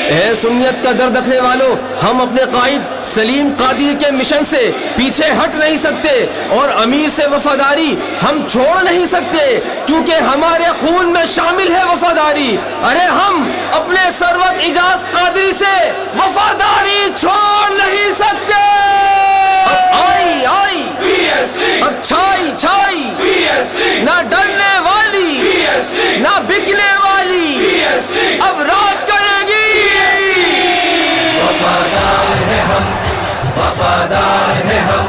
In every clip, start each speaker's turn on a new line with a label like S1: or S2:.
S1: اے سنیت کا درد رکھنے والوں، ہم اپنے قائد سلیم قادری کے مشن سے پیچھے ہٹ نہیں سکتے اور امیر سے وفاداری ہم چھوڑ نہیں سکتے، کیونکہ ہمارے خون میں شامل ہے وفاداری۔ ارے ہم اپنے سروت اجاز قادری سے وفاداری چھوڑ نہیں سکتے۔ اب آئی آئی اب چھائی چھائی، نہ ڈرنے والی نہ بکنے والی، اب راج کرے گی۔
S2: وفادار ہیں ہم، وفادار ہیں ہم،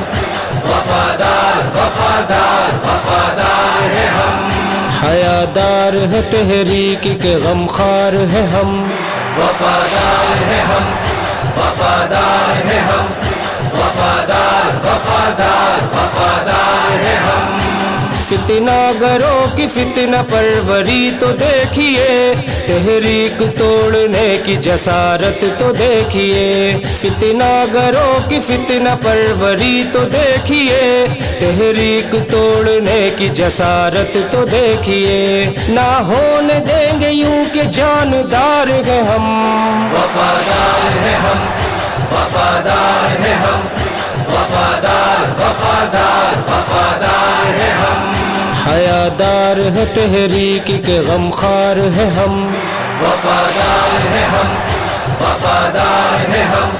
S2: وفادار وفادار وفادار ہیں ہم،
S3: حیادار ہے تحریک کے غمخوار ہیں ہم،
S2: وفادار ہیں ہم، وفادار ہیں ہم، وفادار وفادار وفادار ہیں ہم۔
S3: فتنہ گروں کی فتنہ پروری تو دیکھیے، تحریک توڑنے کی جسارت تو دیکھیے، فتنہ گروں کی فتنہ پروری تو دیکھیے، تحریک توڑنے کی جسارت تو دیکھیے، نہ ہونے دیں گے یوں کہ جاندار ہیں ہم،
S2: وفادار ہیں ہم، وفادار ہیں ہم، وفادار وفادار وفادار ہیں ہم،
S3: حیادار ہے تحریک کے غمخوار ہیں ہم،
S2: وفادار ہیں ہم، وفادار ہیں ہم،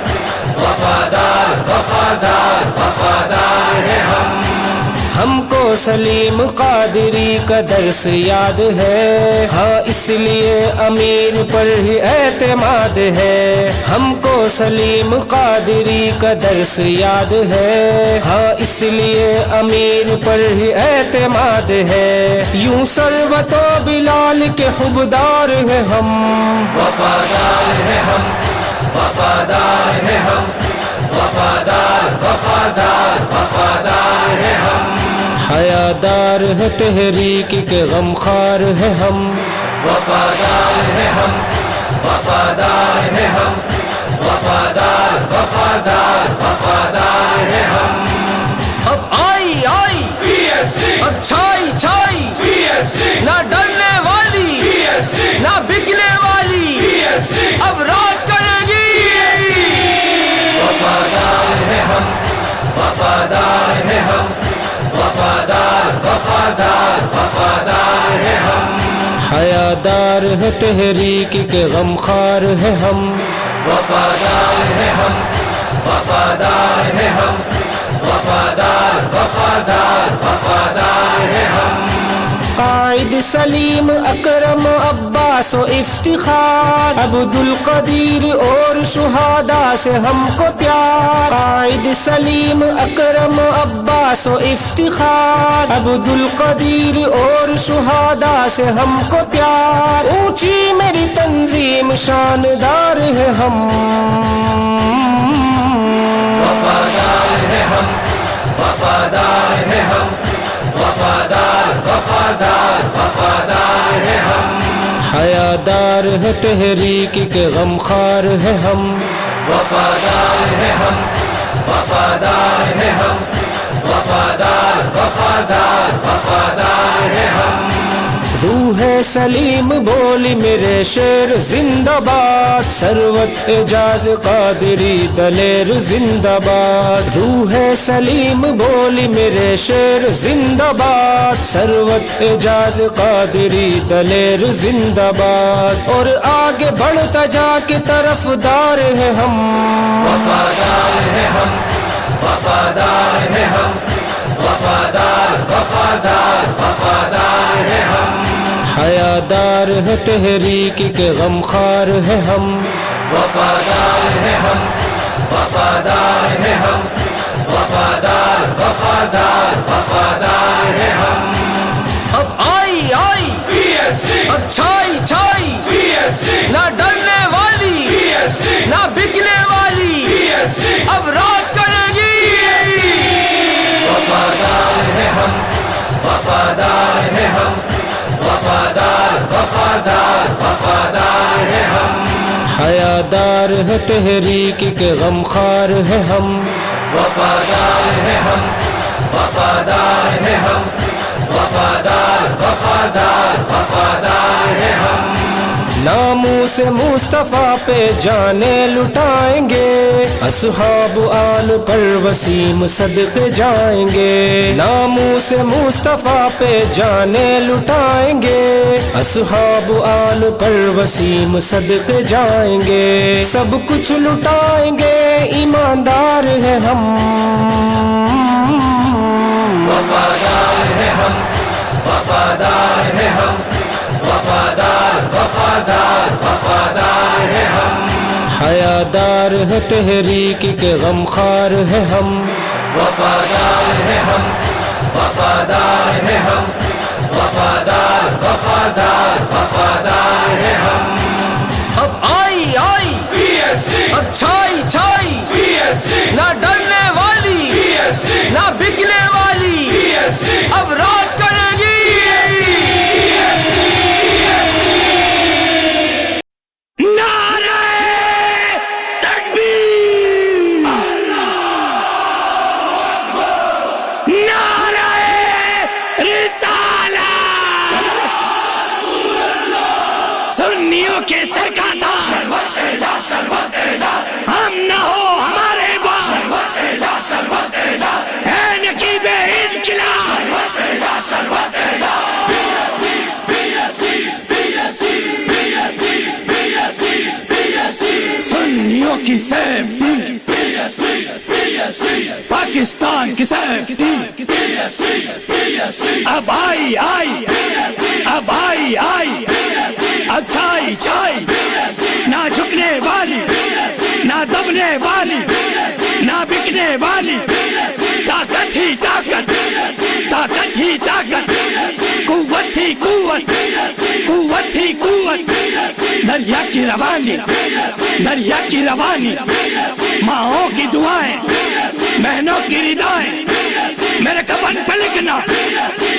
S2: وفادار وفادار وفادار ہیں ہم۔
S3: ہم کو سلیم قادری کا درس یاد ہے، ہاں اس لیے امیر پر ہی اعتماد ہے، ہم کو سلیم قادری کا درس یاد ہے، ہاں اس لیے امیر پر ہی اعتماد ہے، یوں سروت و بلال کے حبدار ہیں ہم،
S2: وفادار ہیں ہم، وفادار ہیں ہم، وفادار وفادار وفادار ہیں ہم،
S3: حیادار ہے تحریک کے غمخوار ہیں ہم،
S2: وفادار ہیں ہم، وفادار ہیں ہم، وفادار وفادار وفادار ہیں ہم۔
S1: اب آئی آئی اب چھائی چھائی، نہ ڈرنے والی نہ بکنے والی، اب راج کرے گی۔
S2: وفادار ہیں ہم، وفادار ہیں ہم، وفادار وفادار وفادار ہیں ہم،
S3: حیادار ہے تحریک کے غمخوار ہیں ہم،
S2: وفادار ہیں ہم، وفادار ہیں ہم، وفادار وفادار وفادار ہیں ہم۔
S3: قائد سلیم اکرم عباس و افتخار، عبد القدیر اور شہداء سے ہم کو پیار، قائد سلیم اکرم عباس و افتخار، عبد القدیر اور شہداء سے ہم کو پیار، اونچی میری تنظیم شاندار ہے ہم،
S2: وفادار ہیں ہم، وفادار ہیں ہم، وفادار وفادار وفادار ہیں ہم،
S3: حیادار ہے تحریک کے غمخوار ہیں ہم،
S2: وفادار ہیں ہم، وفادار ہیں ہم، وفادار وفادار وفادار ہیں ہم۔
S3: روح سلیم بولی میرے شیر زندہ باد، ثروت اعجاز قادری دلیر زندہ باد، روح سلیم بولی میرے شیر زندہ باد، ثروت اعجاز قادری دلیر زندہ باد، اور آگے بڑھتا جا کے طرف دار ہیں ہم،
S2: وفادار ہیں ہم، وفادار ہیں ہم، وفادار وفادار وفادار ہیں ہم،
S3: حیادار ہے تحریک کے غمخوار ہیں ہم،
S2: وفادار ہیں ہم، وفادار ہیں ہم، وفادار وفادار وفادار ہیں ہم۔
S1: اب آئی آئی اب چھائی چھائی، نہ ڈرنے والی نہ بکنے والی، اب راج کرے گی۔
S2: وفادار ہیں ہم، وفادار ہیں ہم، وفادار وفادار وفادار ہیں ہم،
S3: حیادار ہے تحریک کے غمخوار ہیں ہم،
S2: وفادار ہیں ہم، وفادار ہیں ہم، وفادار وفادار
S3: سے مصطفیٰ پہ جانیں لٹائیں گے، اصحاب آل پر وسیم صدقے جائیں گے، ناموس مصطفیٰ پہ جانیں لٹائیں گے، اصحاب آل پر وسیم صدقے جائیں گے، سب کچھ لٹائیں گے، ایماندار ہیں ہم،
S2: وفادار ہیں ہم، وفادار ہیں ہم، وفادار وفادار وفادار ہیں ہم،
S3: حیادار ہے تحریک کے غمخوار ہیں ہم،
S2: وفادار ہیں ہم، وفادار ہیں ہم، وفادار وفادار وفادار ہیں ہم،
S1: اب آئی آئی اب چھائی چھائی نہ ڈرنے والی نہ بکنے والی اب راج کرے گی۔
S4: سنیوں کے سر کا تاج ہم نہ ہو ہمارے باپ، اے نقیب انقلاب، سنیوں کی سیفٹی پاکستان کی سیفٹی اب آئی آئی اب آئی آئی اب چھائی چھائی، نہ جھکنے والی نہ دبنے والی نہ بکنے والی، طاقت ہی طاقت طاقت ہی طاقت، قوت ہی قوت قوت ہی قوت، دریا کی روانی دریا کی روانی، ماؤں کی دعائیں بہنوں کی ردائیں، میرے کفن پہ لکھنا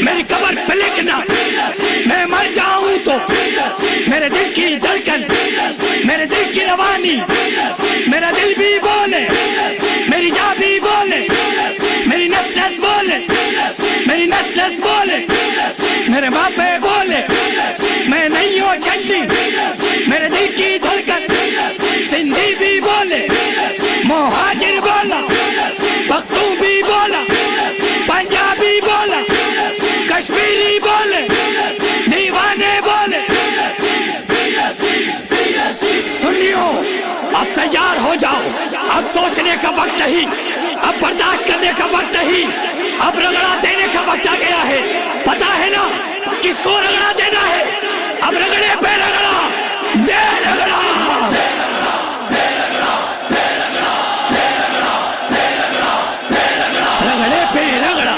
S4: میری قبر پہ لکھنا، میں مر جاؤں تو میرے دل کی دھڑکن میرے دل کی روانی، میرا دل بھی بولے میری جان بھی بولے، میری نس نس بولے میری نس نس بولے، میرے باپے بولے میں نہیں ہوں چھنڈی، میرے دل کی دھڑکن سندھی بھی بولے، مہاجر بولا، پختون بھی بولا، پنجابی بولا، کشمیری بولے، دیوانے بولے، سنیو اب تیار ہو جاؤ، اب سوچنے کا وقت نہیں، اب برداشت کرنے کا وقت نہیں، اب رگڑا دینے کا وقت آ گیا ہے، پتا ہے نا کس کو رگڑا دینا ہے، اب رگڑے پہ رگڑا دے رگڑا، رگڑے پہ رگڑا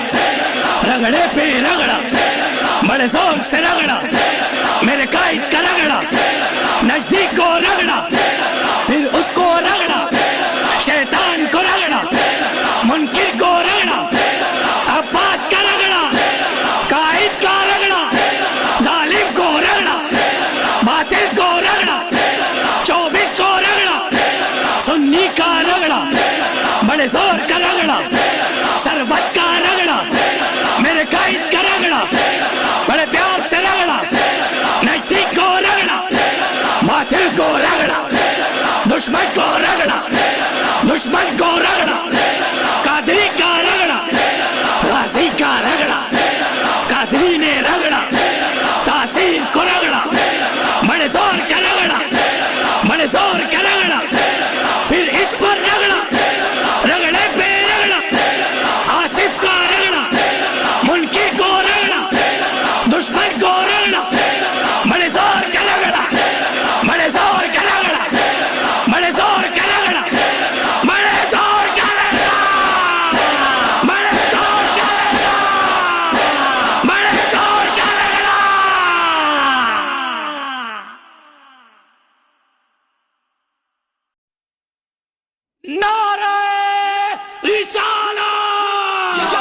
S4: رگڑے پہ رگڑا، بڑے زور سے رگڑا، میرے قائد کا رگڑا، نزدیک کو رگڑا پھر اس کو رگڑا، شیطان کو رگڑا، منکر کو رگڑا، عباس کا رگڑا، قائد کا رگڑا، ظالم کو رگڑا، باطل کو رگڑا، 24 کو رگڑا، سنی کا رگڑا، بڑے زور کا رگڑا، سربت کا رگڑا، میرے قائد کا رگڑا، بڑے پیار سے رگڑا، نزدیک کو رگڑا، باطل کو رگڑا، دشمن کو رگڑا، دشمن کو رگڑا، قادری کا رگڑا، غازی کا رگڑا، قادری نے رگڑا، تاثیر کو رگڑا، بڑے زور کا رگڑا، بڑے زور کا رگڑا، پھر اس پر رگڑا، رگڑے پہ رگڑا، آصف کا رگڑا، منکر کو رگڑا، دشمن کو رگڑا، بڑے زور کا رگڑا، بڑے زور کا رگڑا، بڑے زور کا رگڑا، بڑے زور کا رگڑا، بڑے زور کا رگڑا، بڑے زور کا رگڑا، نعرہ رسالت،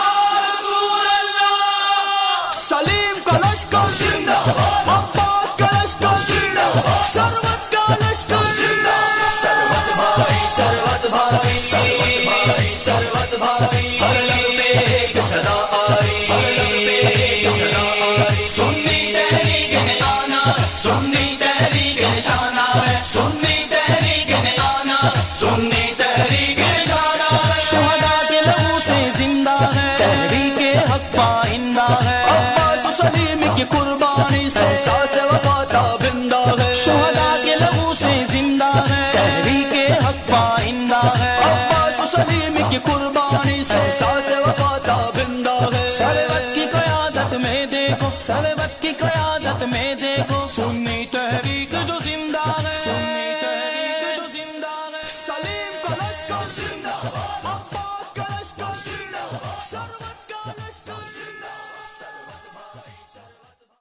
S1: سلیم کا لشکر زندہ باد، عباس کا لشکر زندہ باد، سربت کا لشکر زندہ باد، سربت بھائی سربت بھائی سربت بھائی سربت بھائی، ہر لب میں ایک صدا آئی، ہر لب میں ایک صدا آئی، سنی تحریک نے آنا، سنی تحریک نشانہ ہے،
S3: لہو سے زندہ ہے، تحریک حق پائندہ ہے،
S5: عباس و سلیم کی قربانی سے ساز وفا تابندہ ہے،
S3: شہداء کے لہو سے زندہ ہے، تحریک حق پائندہ ہے،
S5: عباس و سلیم کی قربانی سے ساز وفا تابندہ ہے،
S3: سربت کی قیادت میں دیکھو، سربت کی قیادت